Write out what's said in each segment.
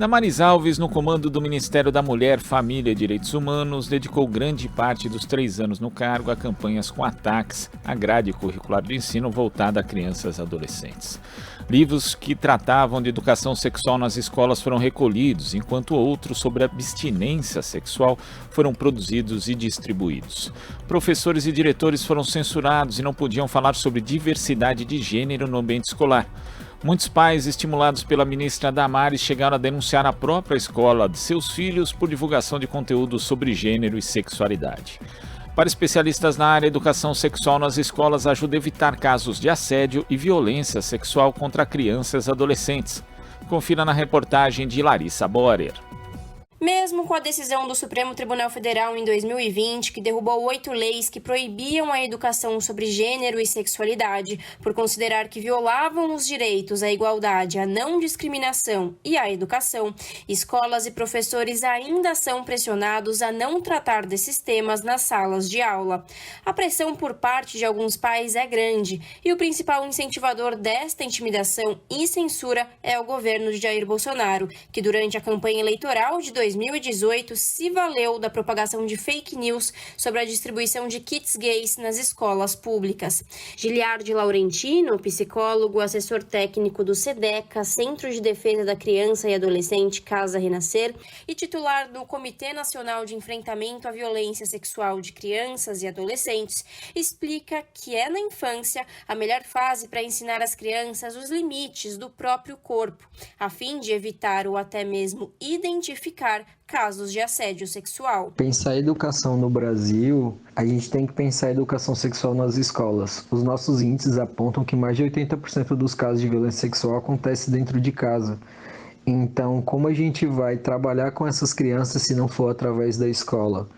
Damares Alves, no comando do Ministério da Mulher, Família e Direitos Humanos, dedicou grande parte dos 3 anos no cargo a campanhas com ataques à grade curricular do ensino voltada a crianças e adolescentes. Livros que tratavam de educação sexual nas escolas foram recolhidos, enquanto outros sobre abstinência sexual foram produzidos e distribuídos. Professores e diretores foram censurados e não podiam falar sobre diversidade de gênero no ambiente escolar. Muitos pais, estimulados pela ministra Damares, chegaram a denunciar a própria escola de seus filhos por divulgação de conteúdo sobre gênero e sexualidade. Para especialistas na área, educação sexual nas escolas ajuda a evitar casos de assédio e violência sexual contra crianças e adolescentes. Confira na reportagem de Larissa Borer. Mesmo com a decisão do Supremo Tribunal Federal em 2020, que derrubou 8 leis que proibiam a educação sobre gênero e sexualidade, por considerar que violavam os direitos à igualdade, à não discriminação e à educação, escolas e professores ainda são pressionados a não tratar desses temas nas salas de aula. A pressão por parte de alguns pais é grande e o principal incentivador desta intimidação e censura é o governo de Jair Bolsonaro, que durante a campanha eleitoral de 2018 se valeu da propagação de fake news sobre a distribuição de kits gays nas escolas públicas. Giliardi Laurentino, psicólogo, assessor técnico do SEDECA, Centro de Defesa da Criança e Adolescente Casa Renascer, e titular do Comitê Nacional de Enfrentamento à Violência Sexual de Crianças e Adolescentes, explica que é na infância a melhor fase para ensinar às crianças os limites do próprio corpo, a fim de evitar ou até mesmo identificar casos de assédio sexual. Pensar em educação no Brasil, a gente tem que pensar em educação sexual nas escolas. Os nossos índices apontam que mais de 80% dos casos de violência sexual acontece dentro de casa. Então, como a gente vai trabalhar com essas crianças se não for através da escola?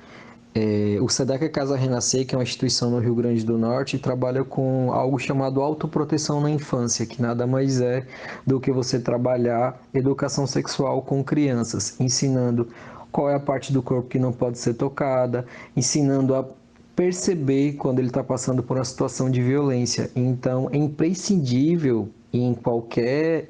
O SEDECA Casa Renascer, que é uma instituição no Rio Grande do Norte, trabalha com algo chamado autoproteção na infância, que nada mais é do que você trabalhar educação sexual com crianças, ensinando qual é a parte do corpo que não pode ser tocada, ensinando a perceber quando ele está passando por uma situação de violência. Então, é imprescindível em qualquer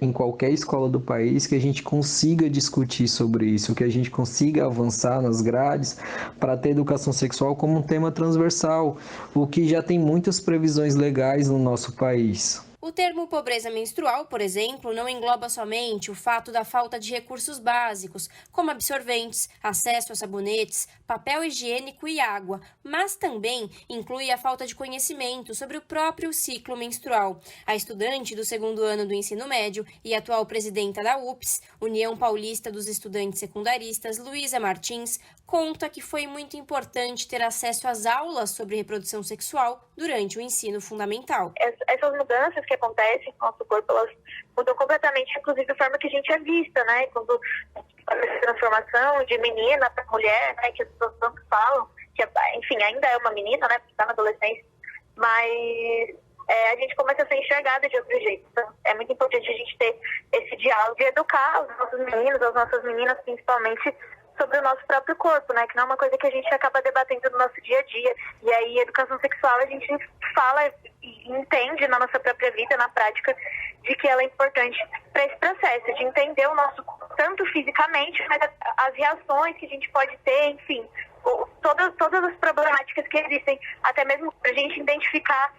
escola do país que a gente consiga discutir sobre isso, que a gente consiga avançar nas grades para ter educação sexual como um tema transversal, o que já tem muitas previsões legais no nosso país. O termo pobreza menstrual, por exemplo, não engloba somente o fato da falta de recursos básicos, como absorventes, acesso a sabonetes, papel higiênico e água, mas também inclui a falta de conhecimento sobre o próprio ciclo menstrual. A estudante do 2º ano do ensino médio e atual presidenta da UPS, União Paulista dos Estudantes Secundaristas, Luísa Martins, conta que foi muito importante ter acesso às aulas sobre reprodução sexual durante o ensino fundamental. Essas mudanças que acontecem no nosso corpo, elas mudam completamente, inclusive, a forma que a gente é vista, né? Quando essa transformação de menina para mulher, né? Que as pessoas tanto falam, que, enfim, ainda é uma menina, né? Porque está na adolescência, mas a gente começa a ser enxergada de outro jeito. Então, é muito importante a gente ter esse diálogo e educar os nossos meninos, as nossas meninas, principalmente, sobre o nosso próprio corpo, né? Que não é uma coisa que a gente acaba debatendo no nosso dia a dia. E aí, educação sexual, a gente fala e entende na nossa própria vida, na prática, de que ela é importante para esse processo, de entender o nosso corpo, tanto fisicamente, mas as reações que a gente pode ter, enfim, todas as problemáticas que existem, até mesmo para a gente identificar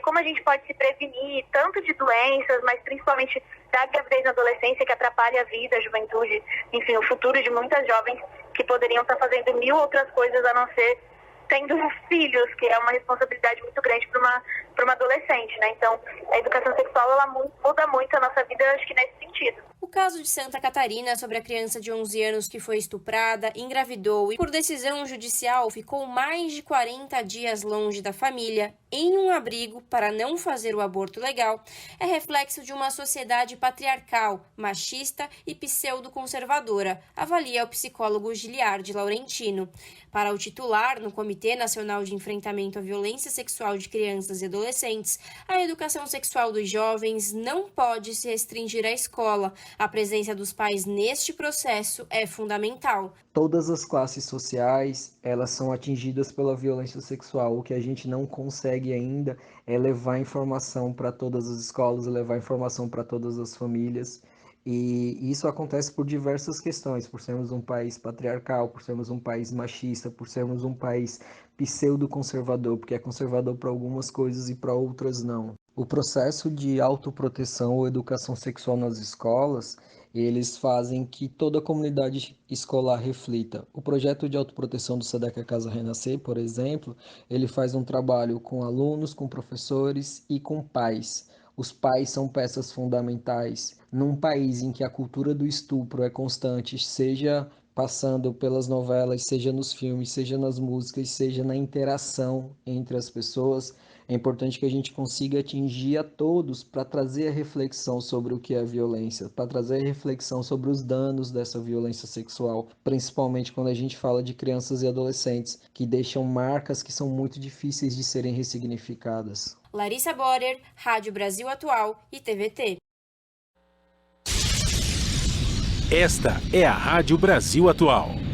como a gente pode se prevenir, tanto de doenças, mas principalmente da gravidez na adolescência, que atrapalha a vida, a juventude, enfim, o futuro de muitas jovens que poderiam estar fazendo 1000 outras coisas a não ser tendo filhos, que é uma responsabilidade muito grande para uma adolescente, né? Então, a educação sexual, ela muda muito a nossa vida, acho que nesse sentido. O caso de Santa Catarina sobre a criança de 11 anos que foi estuprada, engravidou e, por decisão judicial, ficou mais de 40 dias longe da família, em um abrigo para não fazer o aborto legal, é reflexo de uma sociedade patriarcal, machista e pseudo-conservadora, avalia o psicólogo Giliardi Laurentino. Para o titular no Comitê Nacional de Enfrentamento à Violência Sexual de Crianças e Adolescentes, a educação sexual dos jovens não pode se restringir à escola. A presença dos pais neste processo é fundamental. Todas as classes sociais, elas são atingidas pela violência sexual. O que a gente não consegue ainda é levar informação para todas as escolas, levar informação para todas as famílias. E isso acontece por diversas questões, por sermos um país patriarcal, por sermos um país machista, por sermos um país pseudo-conservador, porque é conservador para algumas coisas e para outras não. O processo de autoproteção ou educação sexual nas escolas, eles fazem que toda a comunidade escolar reflita. O projeto de autoproteção do SEDECA Casa Renascer, por exemplo, ele faz um trabalho com alunos, com professores e com pais. Os pais são peças fundamentais. Num país em que a cultura do estupro é constante, seja passando pelas novelas, seja nos filmes, seja nas músicas, seja na interação entre as pessoas, é importante que a gente consiga atingir a todos para trazer a reflexão sobre o que é violência, para trazer a reflexão sobre os danos dessa violência sexual, principalmente quando a gente fala de crianças e adolescentes, que deixam marcas que são muito difíceis de serem ressignificadas. Larissa Borer, Rádio Brasil Atual e TVT. Esta é a Rádio Brasil Atual.